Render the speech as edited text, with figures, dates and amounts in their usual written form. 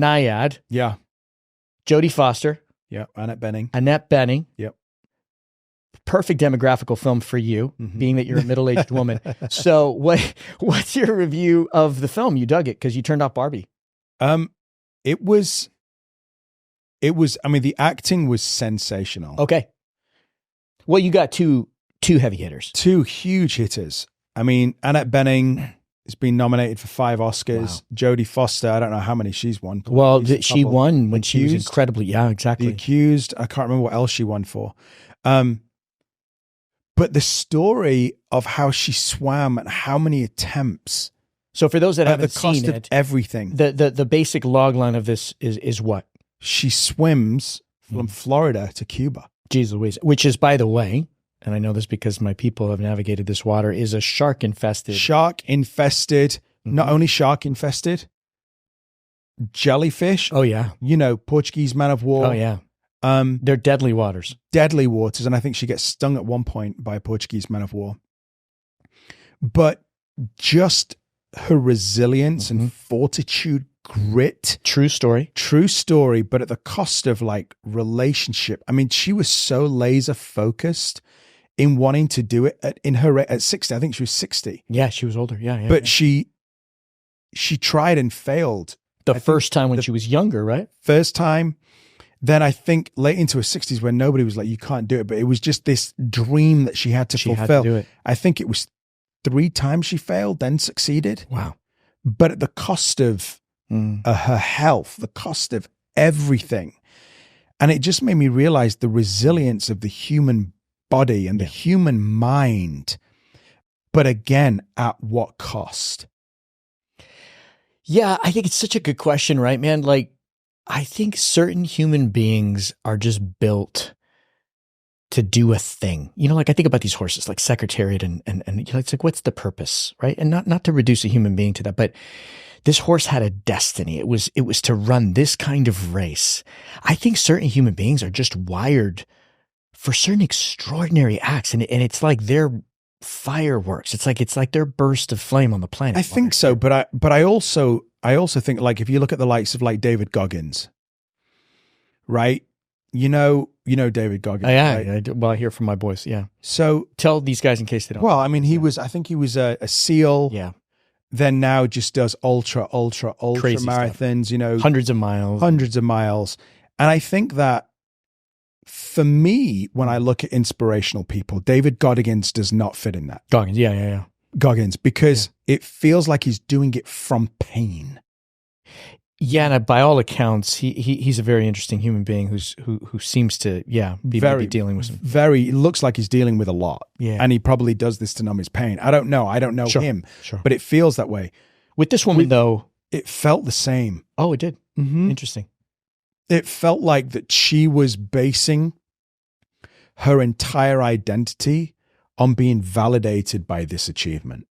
Nyad. Yeah. Jodie Foster. Yeah. Annette Bening. Yep. Perfect demographical film for you, being that you're a middle-aged woman. So what's your review of the film? You dug it because you turned off Barbie. It was, I mean, the acting was sensational. Okay. Well, you got two heavy hitters. Two huge hitters. I mean, Annette Bening has been nominated for 5 Oscars. Wow. Jodie Foster, I don't know how many she's won. Well, she won when she was incredibly, yeah, exactly. The Accused, I can't remember what else she won for. But the story of how she swam and how many attempts. So for those that haven't seen it, the cost of everything. The basic log line of this is what? She swims from Florida to Cuba. Jeez Louise, which is, by the way, and I know this because my people have navigated this water, is a shark-infested. Shark-infested, not only shark-infested, jellyfish. Oh, yeah. You know, Portuguese man of war. Oh, yeah. They're deadly waters. Deadly waters, and I think she gets stung at one point by a Portuguese man of war. But just her resilience and fortitude, grit. True story, but at the cost of like relationship. I mean, she was so laser focused in wanting to do it at 60. I think she was 60. Yeah, she was older. Yeah. But she tried and failed. The first time when she was younger, right? First time. Then I think late into her 60s when nobody was like, you can't do it. But it was just this dream that she had to fulfill. Had to do it. I think it was 3 times she failed, then succeeded. Wow. But at the cost of her health, the cost of everything. And it just made me realize the resilience of the human body and the human mind. But again, at what cost? Yeah, I think it's such a good question, right, man? Like, I think certain human beings are just built to do a thing. You know, like I think about these horses, like Secretariat, and you know, it's like, what's the purpose, right? And not to reduce a human being to that, but this horse had a destiny. It was to run this kind of race. I think certain human beings are just wired for certain extraordinary acts, and it's like their fireworks. It's like their burst of flame on the planet. I think so, but I also think, like, if you look at the likes of like David Goggins, right? You know David Goggins. Yeah, right? well, I hear from my boys. Yeah. So tell these guys in case they don't. Well, I mean, I think he was a SEAL. Yeah. Then now just does ultra Crazy marathons. Stuff. You know, hundreds of miles. And I think that for me, when I look at inspirational people, David Goggins does not fit in that. Goggins, yeah. Goggins, because it feels like he's doing it from pain. Yeah, and by all accounts, he's a very interesting human being who seems to be dealing with some. It looks like he's dealing with a lot. Yeah, and he probably does this to numb his pain. I don't know him, but it feels that way. With this woman, though, it felt the same. Oh, it did. Mm-hmm. Interesting. It felt like that she was basing her entire identity on being validated by this achievement.